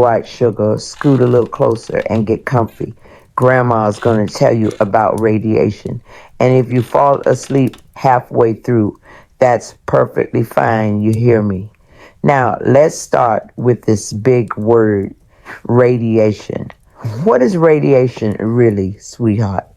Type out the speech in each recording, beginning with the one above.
right, sugar. Scoot a little closer and get comfy. Grandma's going to tell you about radiation. And if you fall asleep halfway through, that's perfectly fine. You hear me? Now, let's start with this big word, radiation. What is radiation really, sweetheart?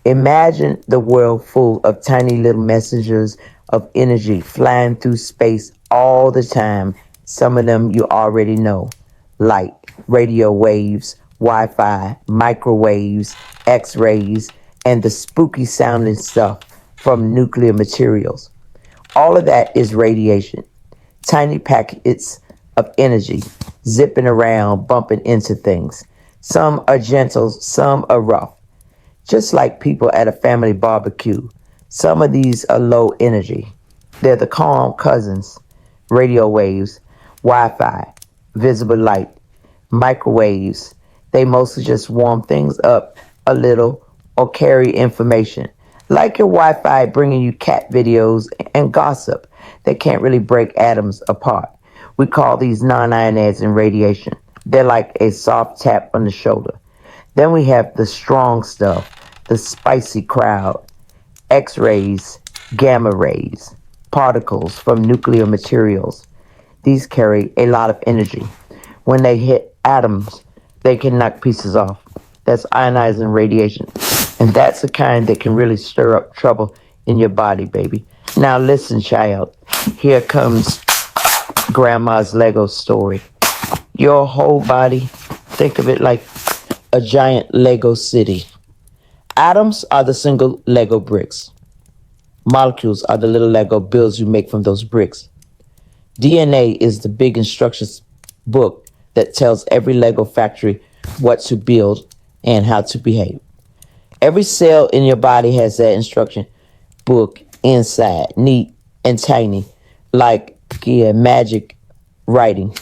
Imagine the world full of tiny little messengers of energy flying through space all the time. Some of them you already know, like radio waves, Wi-Fi, microwaves, X-rays, and the spooky sounding stuff from nuclear materials. All of that is radiation. Tiny packets of energy zipping around, bumping into things. Some are gentle, some are rough, just like people at a family barbecue. Some of these are low energy. They're the calm cousins, radio waves, Wi-Fi, visible light, microwaves. They mostly just warm things up a little or carry information. Like your Wi-Fi bringing you cat videos and gossip that can't really break atoms apart. We call these non-ionizing radiation. They're like a soft tap on the shoulder. Then we have the strong stuff, the spicy crowd, X-rays, gamma rays, particles from nuclear materials. These carry a lot of energy. When they hit atoms, they can knock pieces off. That's ionizing radiation. And that's the kind that can really stir up trouble in your body, baby. Now listen, child. Here comes Grandma's Lego story. Your whole body, think of it like a giant Lego city. Atoms are the single Lego bricks. Molecules are the little Lego builds you make from those bricks. DNA is the big instructions book that tells every Lego factory what to build and how to behave. Every cell in your body has that instruction book inside, neat and tiny, like magic writing.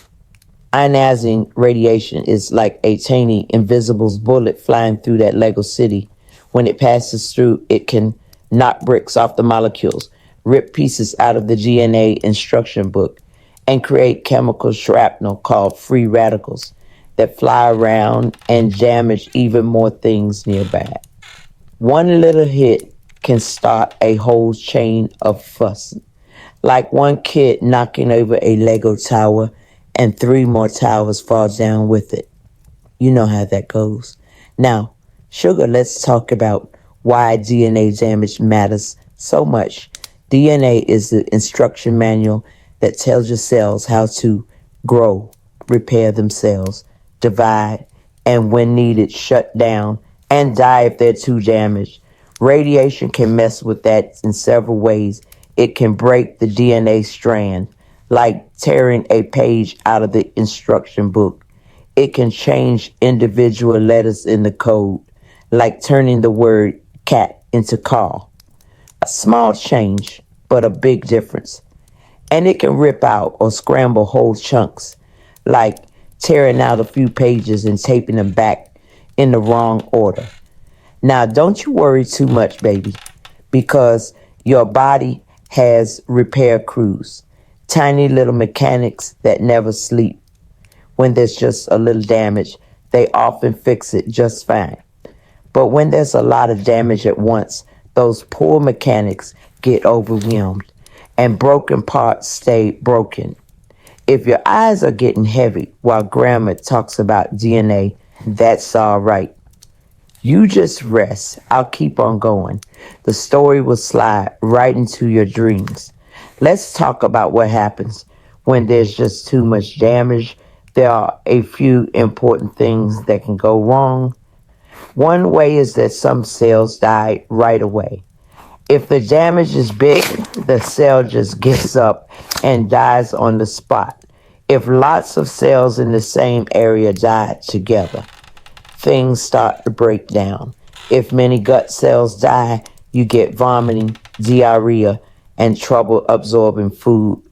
Ionizing radiation is like a tiny invisible bullet flying through that Lego city. When it passes through, it can knock bricks off the molecules, rip pieces out of the DNA instruction book, and create chemical shrapnel called free radicals that fly around and damage even more things nearby. One little hit can start a whole chain of fuss, like one kid knocking over a Lego tower and 3 more towers fall down with it. You know how that goes. Now, sugar, let's talk about why DNA damage matters so much. DNA is the instruction manual that tells your cells how to grow, repair themselves, divide, and when needed, shut down and die if they're too damaged. Radiation can mess with that in several ways. It can break the DNA strand, like tearing a page out of the instruction book. It can change individual letters in the code, like turning the word cat into car. A small change, but a big difference. And it can rip out or scramble whole chunks, like tearing out a few pages and taping them back in the wrong order. Now, don't you worry too much, baby, because your body has repair crews, tiny little mechanics that never sleep. When there's just a little damage, they often fix it just fine. But when there's a lot of damage at once, those poor mechanics get overwhelmed and broken parts stay broken. If your eyes are getting heavy while Grandma talks about DNA, that's all right. You just rest. I'll keep on going. The story will slide right into your dreams. Let's talk about what happens when there's just too much damage. There are a few important things that can go wrong. One way is that some cells die right away. If the damage is big, the cell just gets up and dies on the spot. If lots of cells in the same area die together, things start to break down. If many gut cells die, you get vomiting, diarrhea, and trouble absorbing food.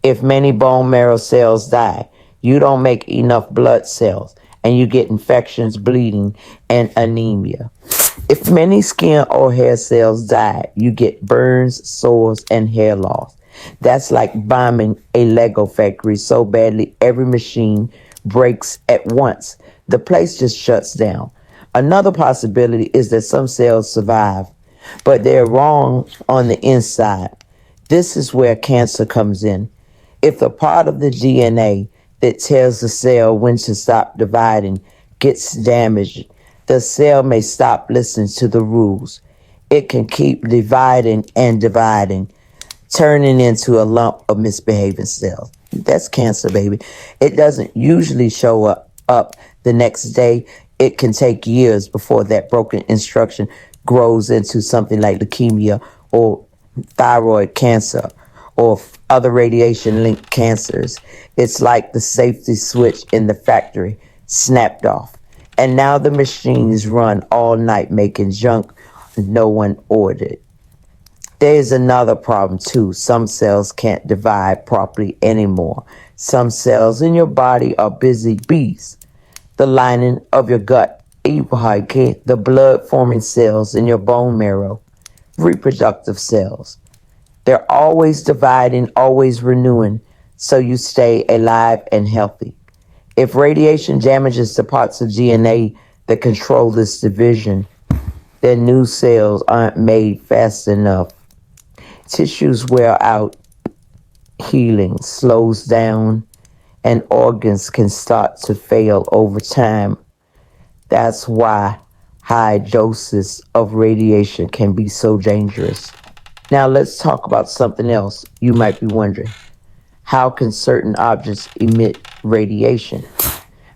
If many bone marrow cells die, you don't make enough blood cells, and you get infections, bleeding, and anemia. If many skin or hair cells die, you get burns, sores, and hair loss. That's like bombing a Lego factory so badly every machine breaks at once. The place just shuts down. Another possibility is that some cells survive, but they're wrong on the inside. This is where cancer comes in. If the part of the DNA that tells the cell when to stop dividing gets damaged, the cell may stop listening to the rules. It can keep dividing and dividing, turning into a lump of misbehaving cells. That's cancer, baby. It doesn't usually show up the next day. It can take years before that broken instruction grows into something like leukemia or thyroid cancer or other radiation linked cancers. It's like the safety switch in the factory snapped off. And now the machines run all night making junk no one ordered. There's another problem too. Some cells can't divide properly anymore. Some cells in your body are busy bees. The lining of your gut, the blood forming cells in your bone marrow, reproductive cells. They're always dividing, always renewing, so you stay alive and healthy. If radiation damages the parts of DNA that control this division, then new cells aren't made fast enough. Tissues wear out, healing slows down, and organs can start to fail over time. That's why high doses of radiation can be so dangerous. Now let's talk about something else you might be wondering. How can certain objects emit radiation?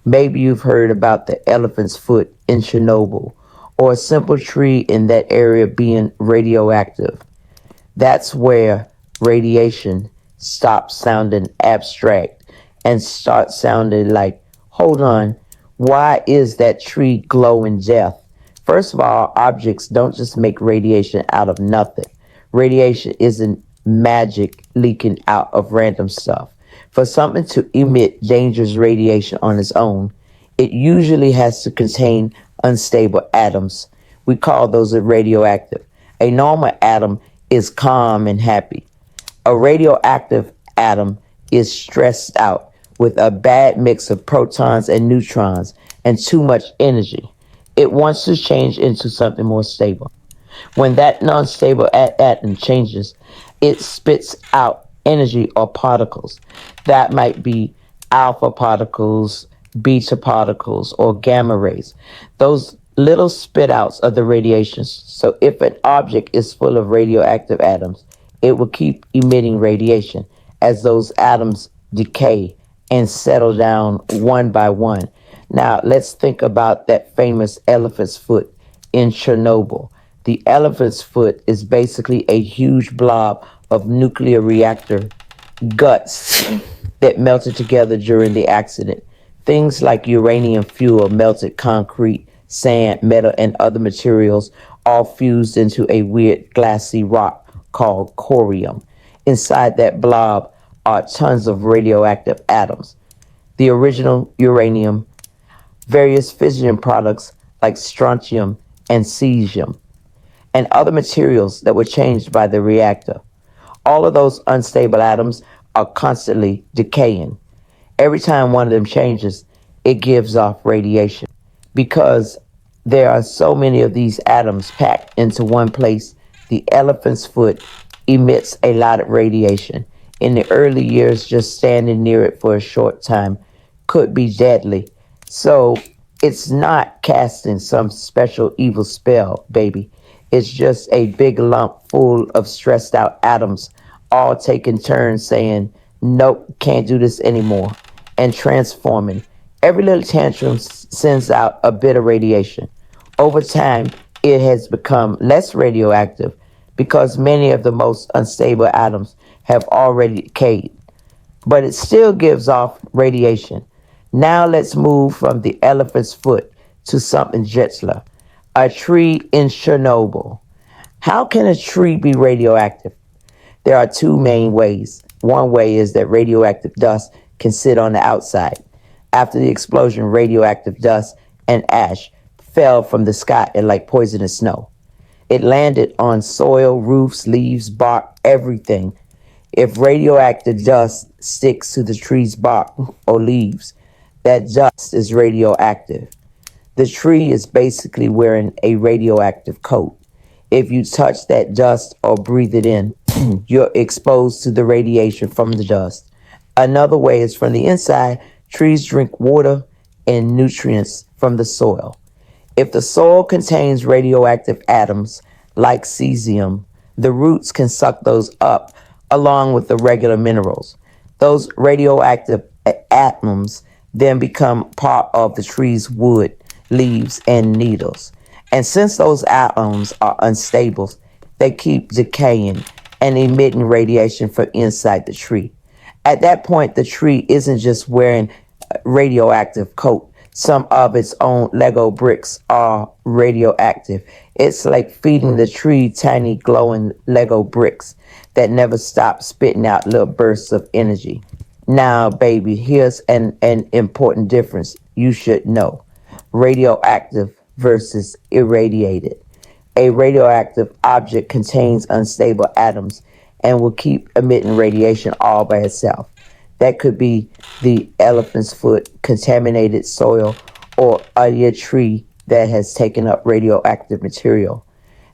Maybe you've heard about the elephant's foot in Chernobyl or a simple tree in that area being radioactive. That's where radiation stops sounding abstract and starts sounding like, hold on, why is that tree glowing death? First of all, objects don't just make radiation out of nothing. Radiation isn't magic leaking out of random stuff. For something to emit dangerous radiation on its own, it usually has to contain unstable atoms. We call those radioactive. A normal atom is calm and happy. A radioactive atom is stressed out with a bad mix of protons and neutrons and too much energy. It wants to change into something more stable. When that non-stable atom changes, it spits out energy or particles. That might be alpha particles, beta particles, or gamma rays. Those little spit outs of the radiations. So if an object is full of radioactive atoms, it will keep emitting radiation as those atoms decay and settle down one by one. Now let's think about that famous elephant's foot in Chernobyl. The elephant's foot is basically a huge blob of nuclear reactor guts that melted together during the accident. Things like uranium fuel, melted concrete, sand, metal, and other materials all fused into a weird glassy rock called corium. Inside that blob are tons of radioactive atoms. The original uranium, various fission products like strontium and cesium, and other materials that were changed by the reactor. All of those unstable atoms are constantly decaying. Every time one of them changes, it gives off radiation. Because there are so many of these atoms packed into one place, the elephant's foot emits a lot of radiation. In the early years, just standing near it for a short time could be deadly. So it's not casting some special evil spell, baby. It's just a big lump full of stressed out atoms, all taking turns saying, nope, can't do this anymore, and transforming. Every little tantrum sends out a bit of radiation. Over time, it has become less radioactive because many of the most unstable atoms have already decayed. But it still gives off radiation. Now let's move from the elephant's foot to something gentler. A tree in Chernobyl. How can a tree be radioactive? There are two main ways. One way is that radioactive dust can sit on the outside. After the explosion, radioactive dust and ash fell from the sky like poisonous snow. It landed on soil, roofs, leaves, bark, everything. If radioactive dust sticks to the tree's bark or leaves, That dust is radioactive. The tree is basically wearing a radioactive coat. If you touch that dust or breathe it in, you're exposed to the radiation from the dust. Another way is from the inside. Trees drink water and nutrients from the soil. If the soil contains radioactive atoms like cesium, the roots can suck those up along with the regular minerals. Those radioactive atoms then become part of the tree's wood, leaves, and needles. And since those atoms are unstable, they keep decaying and emitting radiation from inside the tree. At that point, the tree isn't just wearing a radioactive coat. Some of its own Lego bricks are radioactive. It's like feeding the tree tiny glowing Lego bricks that never stop spitting out little bursts of energy. Now, baby, here's an important difference you should know: radioactive versus irradiated. A radioactive object contains unstable atoms and will keep emitting radiation all by itself. That could be the elephant's foot, contaminated soil, or a tree that has taken up radioactive material.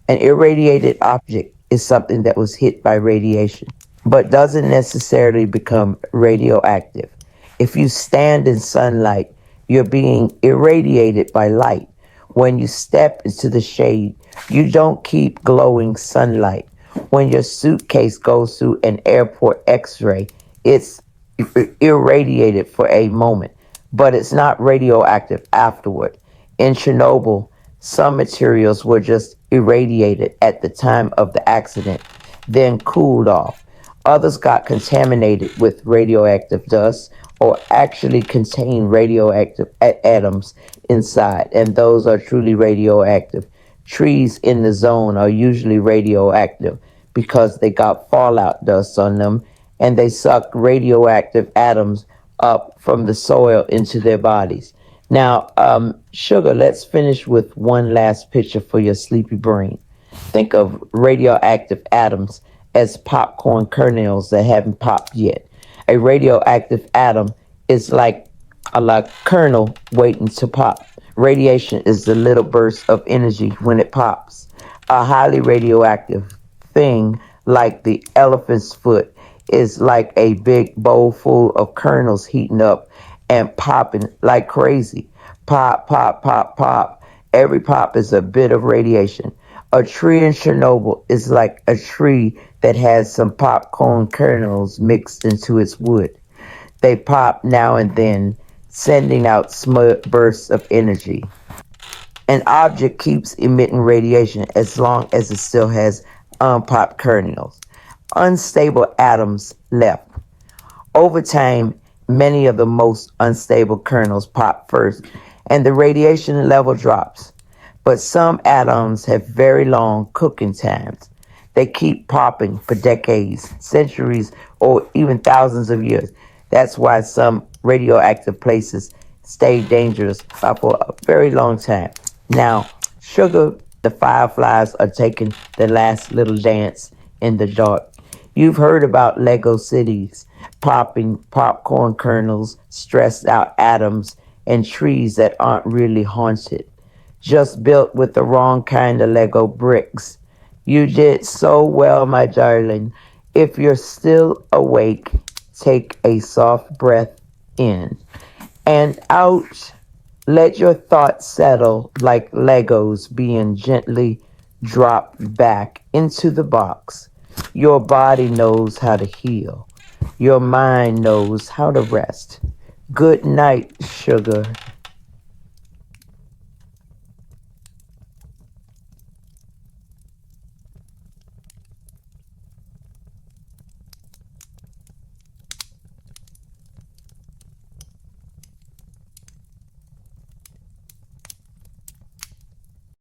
An irradiated object is something that was hit by radiation, but doesn't necessarily become radioactive. If you stand in sunlight, you're being irradiated by light. When you step into the shade, you don't keep glowing sunlight. When your suitcase goes through an airport x-ray, it's irradiated for a moment, but it's not radioactive afterward. In Chernobyl, some materials were just irradiated at the time of the accident, then cooled off. Others got contaminated with radioactive dust or actually contain radioactive atoms inside, and those are truly radioactive. Trees in the zone are usually radioactive because they got fallout dust on them and they suck radioactive atoms up from the soil into their bodies. Now, Sugar, let's finish with one last picture for your sleepy brain. Think of radioactive atoms as popcorn kernels that haven't popped yet. A radioactive atom is like a kernel waiting to pop. Radiation is the little burst of energy when it pops. A highly radioactive thing like the elephant's foot is like a big bowl full of kernels heating up and popping like crazy. Pop, pop, pop, pop. Every pop is a bit of radiation. A tree in Chernobyl is like a tree that has some popcorn kernels mixed into its wood. They pop now and then, sending out bursts of energy. An object keeps emitting radiation as long as it still has unpopped kernels. Unstable atoms left. Over time, many of the most unstable kernels pop first, and the radiation level drops. But some atoms have very long cooking times. They keep popping for decades, centuries, or even thousands of years. That's why some radioactive places stay dangerous for a very long time. Now, Sugar, the fireflies are taking the last little dance in the dark. You've heard about Lego cities, popping popcorn kernels, stressed out atoms, and trees that aren't really haunted, just built with the wrong kind of Lego bricks. You did so well, my darling. If you're still awake, take a soft breath in and out. Let your thoughts settle like Legos being gently dropped back into the box. Your body knows how to heal. Your mind knows how to rest. Good night, Sugar.